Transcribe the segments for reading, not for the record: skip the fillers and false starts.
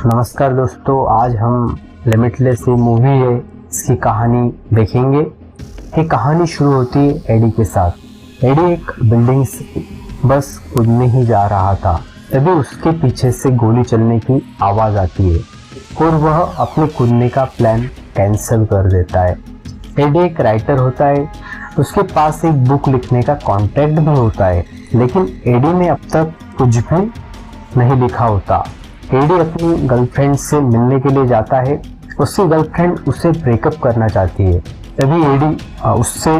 नमस्कार दोस्तों, आज हम लिमिटलेस ये मूवी है, इसकी कहानी देखेंगे। ये कहानी शुरू होती है एडी के साथ। एडी एक बिल्डिंग से बस कूदने ही जा रहा था, तभी उसके पीछे से गोली चलने की आवाज़ आती है और वह अपने कूदने का प्लान कैंसिल कर देता है। एडी एक राइटर होता है, उसके पास एक बुक लिखने का कॉन्ट्रैक्ट भी होता है, लेकिन एडी ने अब तक कुछ भी नहीं लिखा होता। एडी अपनी गर्लफ्रेंड से मिलने के लिए जाता है। उसकी गर्लफ्रेंड उसे ब्रेकअप करना चाहती है, तभी एडी उससे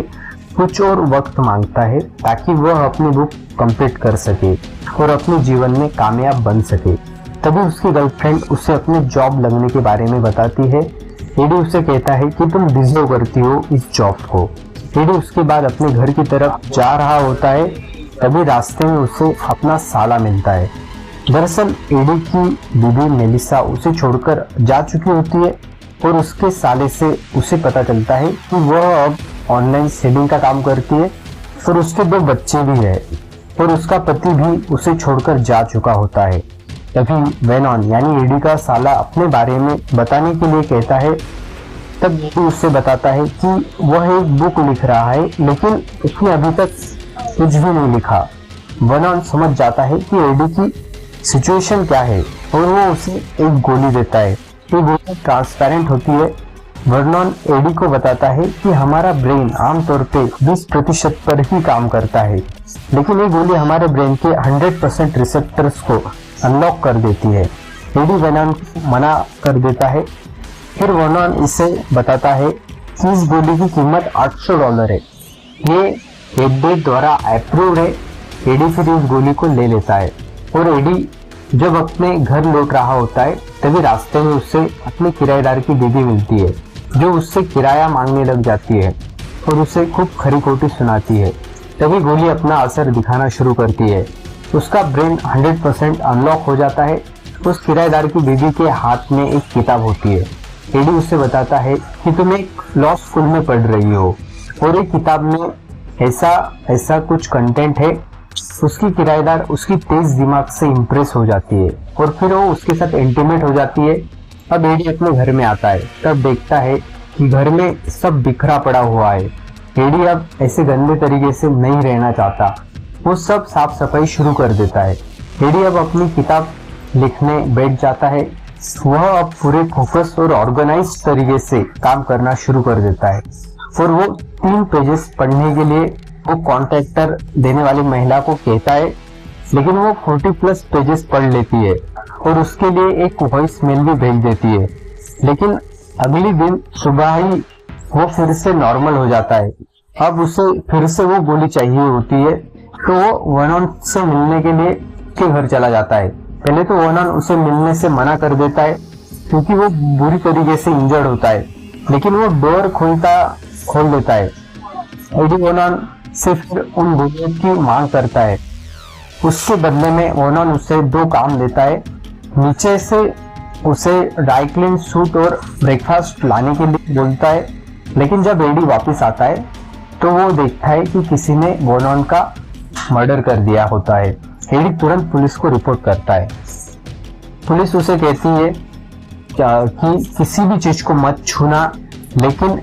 कुछ और वक्त मांगता है ताकि वह अपनी बुक कंप्लीट कर सके और अपने जीवन में कामयाब बन सके। तभी उसकी गर्लफ्रेंड उसे अपने जॉब लगने के बारे में बताती है। एडी उसे कहता है कि तुम डिजर्व करती हो इस जॉब को। एडी उसके बाद अपने घर की तरफ जा रहा होता है, तभी रास्ते में उसे अपना साला मिलता है। दरअसल एडी की बीबी मेलिसा उसे छोड़कर जा चुकी होती है और उसके साले से उसे पता चलता है कि वह अब ऑनलाइन सेलिंग का काम करती है और उसके 2 बच्चे भी है और उसका पति भी उसे छोड़कर जा चुका होता है। तभी वेनॉन यानी एडी का साला अपने बारे में बताने के लिए कहता है। तब एडी उससे बताता है कि वह एक बुक लिख रहा है, लेकिन उसने अभी तक कुछ भी नहीं लिखा। वेनॉन समझ जाता है कि एडी की सिचुएशन क्या है और वो उसे एक गोली देता है। ये गोली ट्रांसपेरेंट होती है। वर्नॉन एडी को बताता है कि हमारा ब्रेन आमतौर पे 20% पर ही काम करता है, लेकिन ये गोली हमारे ब्रेन के 100% रिसेप्टर्स को अनलॉक कर देती है। एडी वर्नॉन को मना कर देता है। फिर वर्नॉन इसे बताता है कि इस गोली की कीमत $800 है। ये एडी द्वारा अप्रूव है। एडी फिर इस गोली को ले लेता है और एडी जब अपने घर लौट रहा होता है, तभी रास्ते में उससे अपने किराएदार की बीवी मिलती है, जो उससे किराया मांगने लग जाती है और उसे खूब खरी खोटी सुनाती है। तभी गोली अपना असर दिखाना शुरू करती है। उसका ब्रेन 100% अनलॉक हो जाता है। उस किराएदार की बीवी के हाथ में एक किताब होती है। एडी उससे बताता है कि तुम एक लॉ स्कूल में पढ़ रही हो और एक किताब में ऐसा कुछ कंटेंट है। उसकी किराएदार उसकी तेज दिमाग से इम्प्रेस हो जाती है और फिर वो उसके साथ इंटीमेट हो जाती है। अब एडी अपने घर में आता है, तब देखता है कि घर में सब बिखरा पड़ा हुआ है। एडी अब ऐसे गंदे तरीके से नहीं रहना चाहता, वो सब साफ सफाई शुरू कर देता है। एडी अब अपनी किताब लिखने बैठ जाता है। वह अब पूरे फोकस और ऑर्गेनाइज तरीके से काम करना शुरू कर देता है और वो 3 पेजेस पढ़ने के लिए वो कॉन्ट्रैक्टर देने वाली महिला को कहता है, लेकिन वो 40+ पेजेस पढ़ लेती है और उसके लिए एक वॉइस मेल भी भेज देती है। लेकिन अगले दिन सुबह ही वो फिर से नॉर्मल हो जाता है। अब उसे फिर से वो गोली चाहिए होती है, तो वो वर्नॉन से मिलने के लिए उसके घर चला जाता है। पहले तो वर्नॉन उसे मिलने से मना कर देता है क्योंकि वो बुरी तरीके से इंजर्ड होता है, लेकिन वो डोर खोल देता है। एडी वर्नॉन से फिर उन गोलियों की मांग करता है। उसके बदले में वर्नॉन उसे 2 काम देता है। नीचे से उसे ड्राई क्लीन सूट और ब्रेकफास्ट लाने के लिए बोलता है, लेकिन जब एडी वापस आता है तो वो देखता है कि किसी ने वर्नॉन का मर्डर कर दिया होता है। एडी तुरंत पुलिस को रिपोर्ट करता है। पुलिस उसे कहती है कि किसी भी चीज को मत छूना, लेकिन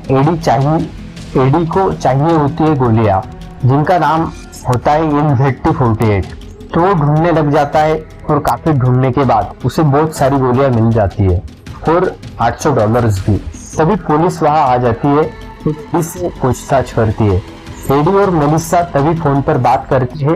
एडी को चाहिए होती है गोलियां, जिनका नाम होता है NZ-48। तो वो ढूंढने लग जाता है और काफी ढूंढने के बाद उसे बहुत सारी गोलियां मिल जाती है और $800 भी। तभी पुलिस वहां आ जाती है तो पुलिस से पूछताछ करती है। एडी और मेलिसा तभी फोन पर बात करती है।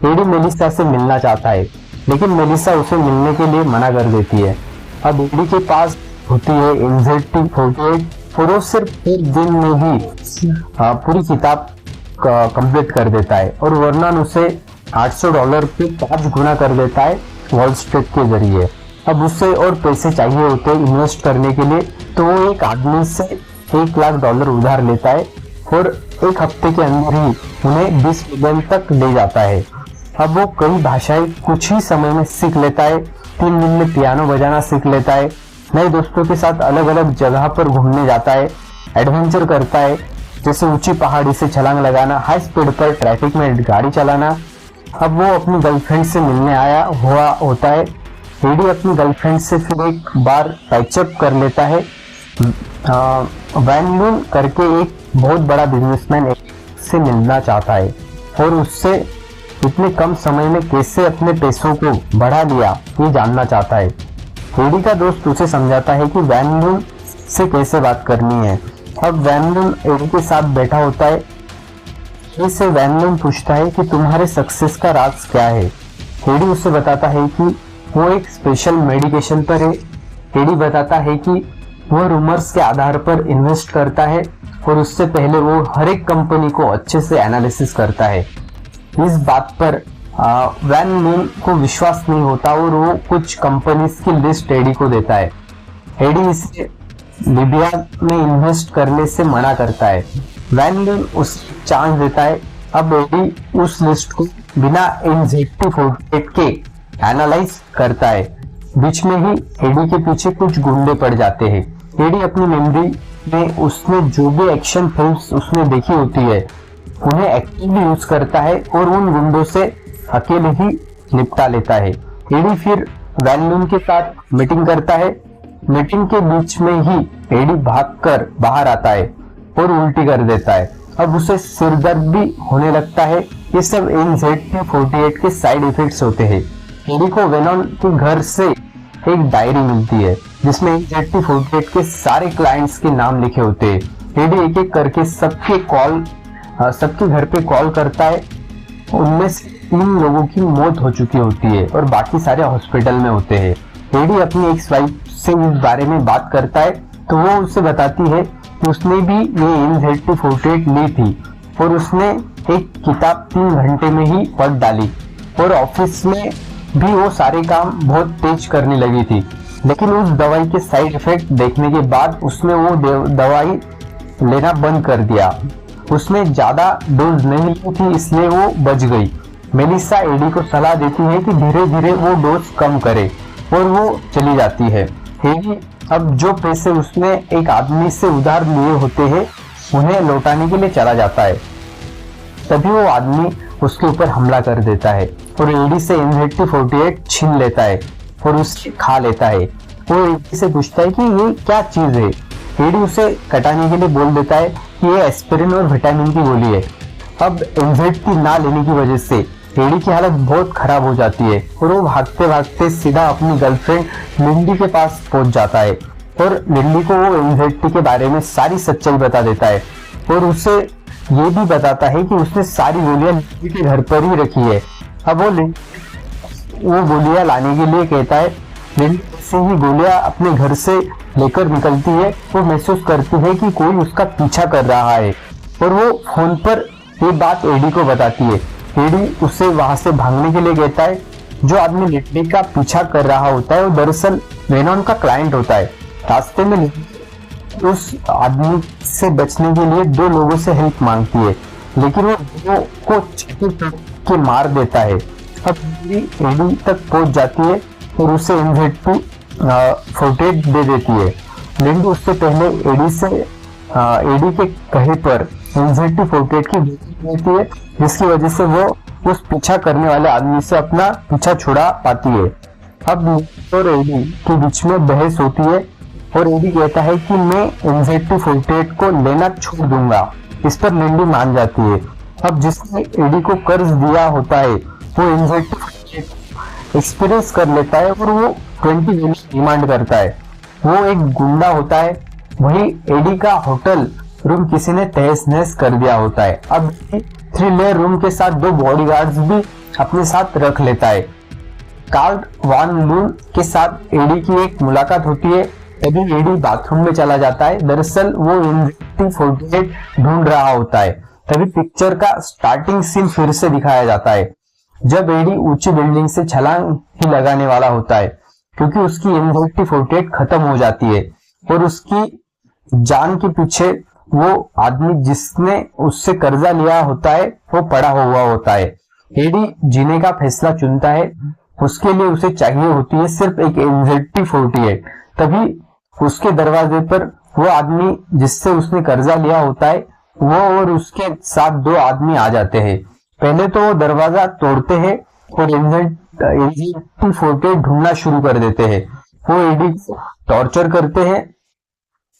एडी मेलिसा से मिलना चाहता है, लेकिन मेलिसा उसे मिलने के लिए मना कर देती है। अब एडी के पास होती है NZ-48 और वो सिर्फ 1 दिन में ही पूरी किताब कंप्लीट कर देता है और वर्नॉन उसे $800 पे 5 गुना कर देता है वॉल स्ट्रीट के जरिए। अब उसे और पैसे चाहिए होते हैं इन्वेस्ट करने के लिए, तो वो एक आदमी से $1 लाख उधार लेता है और 1 हफ्ते के अंदर ही उन्हें 20 मिलियन तक ले जाता है। अब वो कई भाषाएं कुछ ही समय में सीख लेता है। 3 दिन में पियानो बजाना सीख लेता है। नए दोस्तों के साथ अलग अलग जगह पर घूमने जाता है, एडवेंचर करता है, जैसे ऊंची पहाड़ी से छलांग लगाना, हाई स्पीड पर ट्रैफिक में गाड़ी चलाना। अब वो अपनी गर्लफ्रेंड से मिलने आया हुआ होता है एडी अपनी गर्लफ्रेंड से फिर एक बार पैचअप कर लेता है। वैन लून करके एक बहुत बड़ा बिजनेसमैन से मिलना चाहता है और उससे इतने कम समय में कैसे अपने पैसों को बढ़ा लिया ये जानना चाहता है। एडी का दोस्त उसे समझाता है कि वैन लून से कैसे बात करनी है। अब वैन लून एडी के साथ बैठा होता है। इससे वैन लून पूछता है कि तुम्हारे सक्सेस का राज क्या है। एडी उसे बताता है कि वो एक स्पेशल मेडिकेशन पर है। एडी बताता है कि वो रूमर्स के आधार पर इन्वेस्ट करता है और उससे पहले वो हर एक कंपनी को अच्छे से एनालिसिस करता है। इस बात पर वैन लून को विश्वास नहीं होता और वो कुछ कंपनीज की लिस्ट एडी को देता है। एडी इसे लीबिया में इन्वेस्ट करने से मना करता है। वैन लून उसे चांस देता है। अब एडी उस लिस्ट को बिना NZ-48 के एनालाइज करता है। बीच में ही एडी के पीछे कुछ गुंडे पड़ जाते हैं। एडी अपनी मेमोरी में उसने जो भी एक्शन फिल्म्स उसने देखी होती है उन्हें एक्टिवली यूज करता है और उन गुंडों से अकेले ही निपटा लेता है। एडी फिर वैन लून के साथ मीटिंग करता है। मीटिंग के बीच में ही एडी भागकर बाहर आता है और उल्टी कर देता है। अब उसे सिरदर्द भी होने लगता है। ये सब NZ-48 के साइड इफेक्ट्स होते हैं। एडी को वेनॉन के घर से एक डायरी मिलती है जिसमें NZ-48 के सारे क्लाइंट्स के नाम लिखे होते हैं। एडी एक एक करके सबके घर पे कॉल करता है। उनमें से 3 लोगों की मौत हो चुकी होती है और बाकी सारे हॉस्पिटल में होते हैं। एडी अपनी एक्स वाइफ से इस बारे में बात करता है तो वो उसे बताती है कि उसने भी ये NZ-48 ली थी और उसने एक किताब 3 घंटे में ही पढ़ डाली और ऑफिस में भी वो सारे काम बहुत तेज करने लगी थी। लेकिन उस दवाई के साइड इफेक्ट देखने के बाद उसने वो दवाई लेना बंद कर दिया। उसने ज्यादा डोज नहीं ली थी इसलिए वो बच गई। मेलिसा एडी को सलाह देती है कि धीरे धीरे वो डोज कम करे और वो चली जाती है। एडी अब जो पैसे उसने एक आदमी से उधार लिए होते हैं उन्हें लौटाने के लिए चला जाता है। तभी वो आदमी उसके ऊपर हमला कर देता है और एडी से NZ-48 छीन लेता है और उसे खा लेता है। वो एडी से पूछता है कि ये क्या चीज है। एडी उसे कटाने के लिए बोल देता है कि ये एस्पिरिन और विटामिन की गोली है। अब NZ ना लेने की वजह से एडी की हालत बहुत खराब हो जाती है और वो भागते भागते सीधा अपनी गर्लफ्रेंड लिंडी के पास पहुंच जाता है और लिंडी को वो NZ के बारे में सारी सच्चाई बता देता है और उसे ये भी बताता है कि उसने सारी गोलियां लिंडी के घर पर ही रखी है। अब वो गोलियां लाने के लिए कहता है। लिंडी से ही गोलियां अपने घर से लेकर निकलती है। वो महसूस करती है कि कोई उसका पीछा कर रहा है और वो फोन पर ये बात एडी को बताती है। एडी उसे वहां से भागने के लिए कहता है। जो आदमी लिंडी का पीछा कर रहा होता है वो दरअसल वेनॉन का क्लाइंट होता है। रास्ते में उस आदमी से बचने के लिए 2 लोगों से हेल्प मांगती है लेकिन वो दोनों को छाती के मार देता है। अब एडी तक पहुंच जाती है और उसे NZ-48 दे देती है। लिंडी उससे पहले एडी के कहे पर NZ-48 की देती है जिसकी वजह से वो उस पीछा करने वाले आदमी से अपना पीछा छुड़ा पाती है। अब और एडी के बीच में बहस होती है और एडी कहता है कि मैं NZ-48 को लेना छोड़ दूंगा। इस पर लिंडी मान जाती है। अब जिसने एडी को कर्ज दिया होता है वो NZ-48 एक्सपीरियंस कर लेता है और वो 20 मिलियन डिमांड करता है। वो एक गुंडा होता है। वही एडी का होटल रूम किसी ने तहस नहस कर दिया होता है। अब 3 लेयर रूम के साथ 2 बॉडीगार्ड्स भी अपने साथ रख लेता है। कार्ल वॉन लून के साथ एडी की एक मुलाकात होती है। तभी एडी बाथरूम में चला जाता है। दरअसल वो NZ-48 ढूंढ रहा होता है। तभी पिक्चर का स्टार्टिंग सीन फिर से दिखाया जाता है जब एडी ऊंची बिल्डिंग से छलांग ही लगाने वाला होता है क्योंकि उसकी NZ-48 खत्म हो जाती है और उसकी जान के पीछे वो आदमी जिसने उससे कर्जा लिया होता है वो पड़ा हुआ होता है। एडी जीने का फैसला चुनता है। उसके लिए उसे चाहिए होती है सिर्फ एक NZ-48। तभी उसके दरवाजे पर वो आदमी जिससे उसने कर्जा लिया होता है वो और उसके साथ 2 आदमी आ जाते हैं। पहले तो वो दरवाजा तोड़ते हैं और NZT48 ढूंढना शुरू कर देते हैं। वो एडी को टॉर्चर करते हैं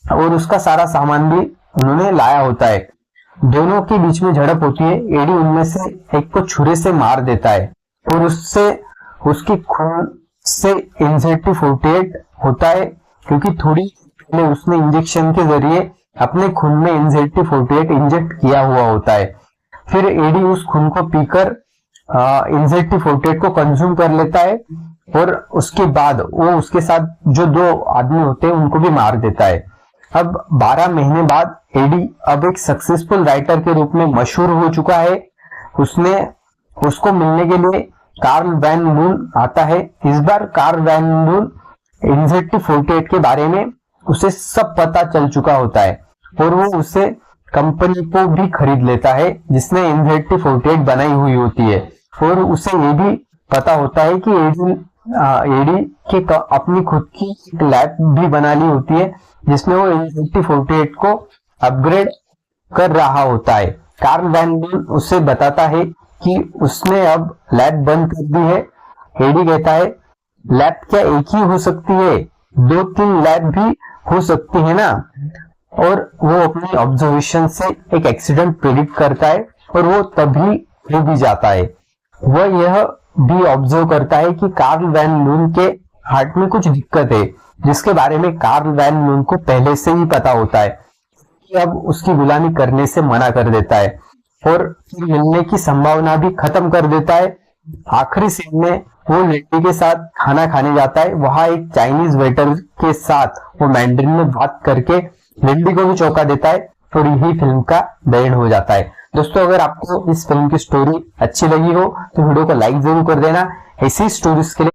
और उसका सारा सामान भी उन्होंने लाया होता है। दोनों के बीच में झड़प होती है। एडी उनमें से एक को छुरे से मार देता है और उससे उसकी खून से NZT48 होता है, क्योंकि थोड़ी पहले उसने इंजेक्शन के जरिए अपने खून में NZT48 इंजेक्ट किया हुआ होता है। फिर एडी उस खून को पीकर NZT48 को कंज्यूम कर लेता है और उसके बाद वो उसके साथ जो 2 आदमी होते हैं उनको भी मार देता है। अब 12 महीने बाद एडी अब एक सक्सेसफुल राइटर के रूप में मशहूर हो चुका है। उसको मिलने के लिए कार्ल वैन लून आता है। इस बार कार्ल वैन लून NZT48 के बारे में उसे सब पता चल चुका होता है और वो उसे कंपनी को भी खरीद लेता है जिसने NZT48 बनाई हुई होती है। और उसे ये भी पता होता है कि एडी के अपनी खुद की एक लैब भी बना ली होती है जिसमें वो NZT48 को अपग्रेड कर रहा होता है। कार्ल वैन लून उसे बताता है कि उसने अब लैब बंद कर दी है। एडी कहता है लैब क्या एक ही हो सकती है, 2-3 लैब भी हो सकती है ना। और वो अपनी ऑब्जर्वेशन से एक एक्सीडेंट प्रेडिक्ट करता है और वो तभी हो भी जाता है। वह यह भी ऑब्जर्व करता है कि कार्ल वैन लून के हार्ट में कुछ दिक्कत है, जिसके बारे में कार्ल वैन लून को पहले से ही पता होता है कि अब उसकी गुलामी करने से मना कर देता है और मिलने की संभावना भी खत्म कर देता है। आखिरी सीन में वो लेडी के साथ खाना खाने जाता है। वहां एक चाइनीज वेटर के साथ वो मैंड्रिन में बात करके लेडी को भी चौंका देता है और यही फिल्म का द एंड हो जाता है। दोस्तों, अगर आपको इस फिल्म की स्टोरी अच्छी लगी हो तो वीडियो को लाइक जरूर कर देना। ऐसी स्टोरीज के लिए